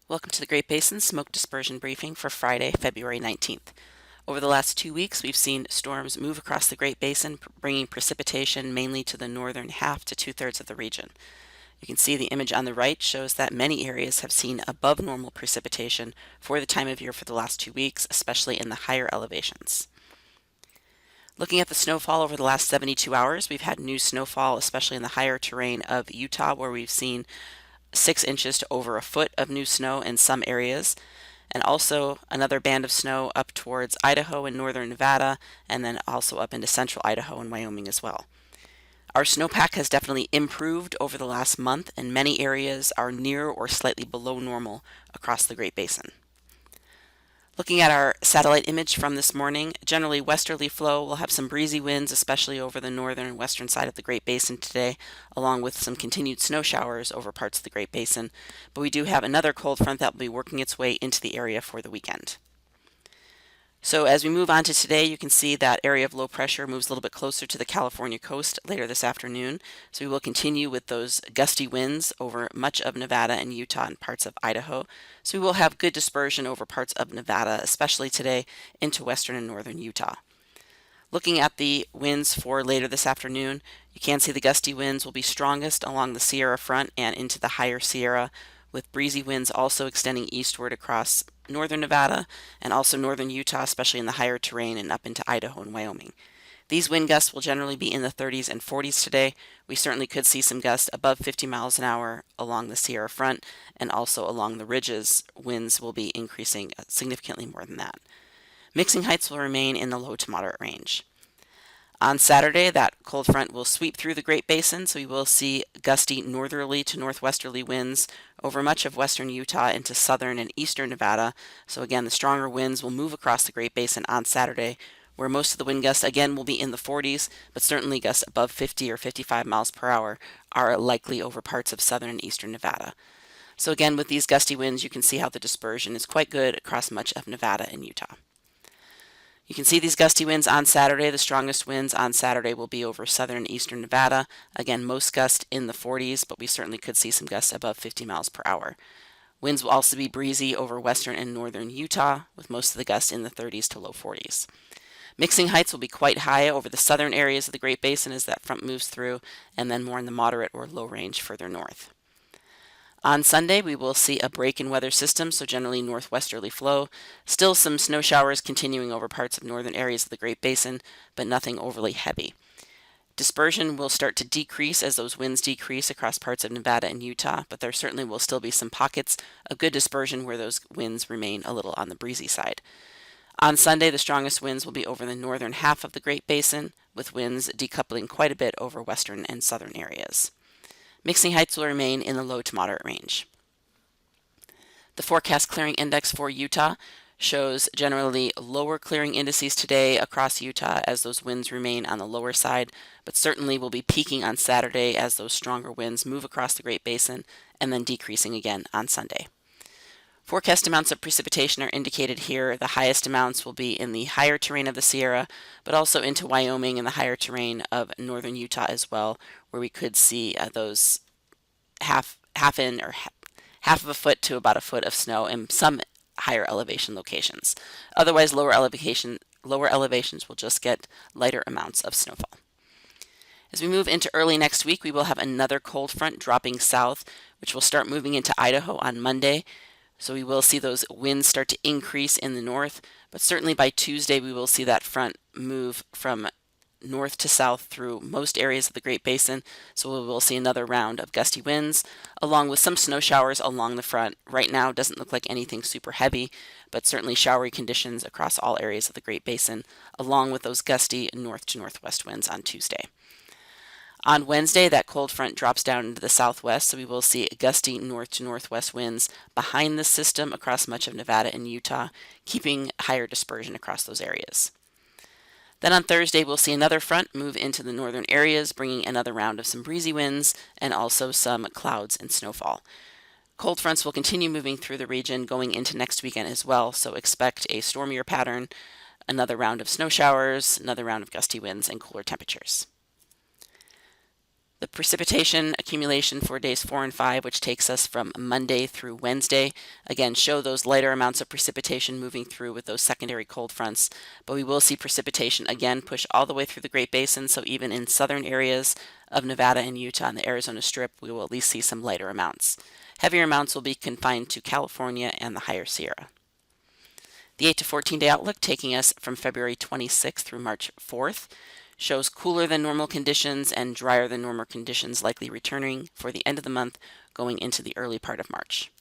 Welcome to the Great Basin Smoke Dispersion Briefing for Friday, February 19th. Over the last 2 weeks, we've seen storms move across the Great Basin, bringing precipitation mainly to the northern half to two-thirds of the region. You can see the image on the right shows that many areas have seen above normal precipitation for the time of year for the last 2 weeks, especially in the higher elevations. Looking at the snowfall over the last 72 hours, we've had new snowfall, especially in the higher terrain of Utah, where we've seen 6 inches to over a foot of new snow in some areas, and also another band of snow up towards Idaho and northern Nevada, and then also up into central Idaho and Wyoming as well. Our snowpack has definitely improved over the last month, and many areas are near or slightly below normal across the Great Basin. Looking at our satellite image from this morning, generally westerly flow will have some breezy winds, especially over the northern and western side of the Great Basin today, along with some continued snow showers over parts of the Great Basin. But we do have another cold front that will be working its way into the area for the weekend. So as we move on to today, you can see that area of low pressure moves a little bit closer to the California coast later this afternoon. So we will continue with those gusty winds over much of Nevada and Utah and parts of Idaho. So we will have good dispersion over parts of Nevada, especially today into western and northern Utah. Looking at the winds for later this afternoon, you can see the gusty winds will be strongest along the Sierra front and into the higher Sierra, with breezy winds also extending eastward across northern Nevada and also northern Utah, especially in the higher terrain and up into Idaho and Wyoming. These wind gusts will generally be in the 30s and 40s today. We certainly could see some gusts above 50 miles an hour along the Sierra front, and also along the ridges, winds will be increasing significantly more than that. Mixing heights will remain in the low to moderate range. On Saturday, that cold front will sweep through the Great Basin, so we will see gusty northerly to northwesterly winds over much of western Utah into southern and eastern Nevada. So again, the stronger winds will move across the Great Basin on Saturday, where most of the wind gusts again will be in the 40s, but certainly gusts above 50 or 55 miles per hour are likely over parts of southern and eastern Nevada. So again, with these gusty winds, you can see how the dispersion is quite good across much of Nevada and Utah. You can see these gusty winds on Saturday. The strongest winds on Saturday will be over southern and eastern Nevada. Again, most gusts in the 40s, but we certainly could see some gusts above 50 miles per hour. Winds will also be breezy over western and northern Utah, with most of the gusts in the 30s to low 40s. Mixing heights will be quite high over the southern areas of the Great Basin as that front moves through, and then more in the moderate or low range further north. On Sunday, we will see a break in weather system, so generally northwesterly flow. Still some snow showers continuing over parts of northern areas of the Great Basin, but nothing overly heavy. Dispersion will start to decrease as those winds decrease across parts of Nevada and Utah, but there certainly will still be some pockets of good dispersion where those winds remain a little on the breezy side. On Sunday, the strongest winds will be over the northern half of the Great Basin, with winds decoupling quite a bit over western and southern areas. Mixing heights will remain in the low to moderate range. The forecast clearing index for Utah shows generally lower clearing indices today across Utah as those winds remain on the lower side, but certainly will be peaking on Saturday as those stronger winds move across the Great Basin and then decreasing again on Sunday. Forecast amounts of precipitation are indicated here. The highest amounts will be in the higher terrain of the Sierra, but also into Wyoming and the higher terrain of northern Utah as well, where we could see those half of a foot to about a foot of snow in some higher elevation locations. Otherwise, lower elevations will just get lighter amounts of snowfall. As we move into early next week, we will have another cold front dropping south, which will start moving into Idaho on Monday. So we will see those winds start to increase in the north, but certainly by Tuesday we will see that front move from north to south through most areas of the Great Basin. So we will see another round of gusty winds, along with some snow showers along the front. Right now it doesn't look like anything super heavy, but certainly showery conditions across all areas of the Great Basin, along with those gusty north to northwest winds on Tuesday. On Wednesday, that cold front drops down into the southwest, so we will see gusty north to northwest winds behind the system across much of Nevada and Utah, keeping higher dispersion across those areas. Then on Thursday, we'll see another front move into the northern areas, bringing another round of some breezy winds and also some clouds and snowfall. Cold fronts will continue moving through the region going into next weekend as well, so expect a stormier pattern, another round of snow showers, another round of gusty winds, and cooler temperatures. The precipitation accumulation for days 4 and 5, which takes us from Monday through Wednesday, again show those lighter amounts of precipitation moving through with those secondary cold fronts, but we will see precipitation again push all the way through the Great Basin, so even in southern areas of Nevada and Utah and the Arizona Strip, we will at least see some lighter amounts. Heavier amounts will be confined to California and the higher Sierra. The 8 to 14 day outlook, taking us from February 26th through March 4th, shows cooler than normal conditions and drier than normal conditions likely returning for the end of the month going into the early part of March.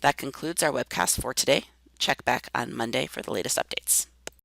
That concludes our webcast for today. Check back on Monday for the latest updates.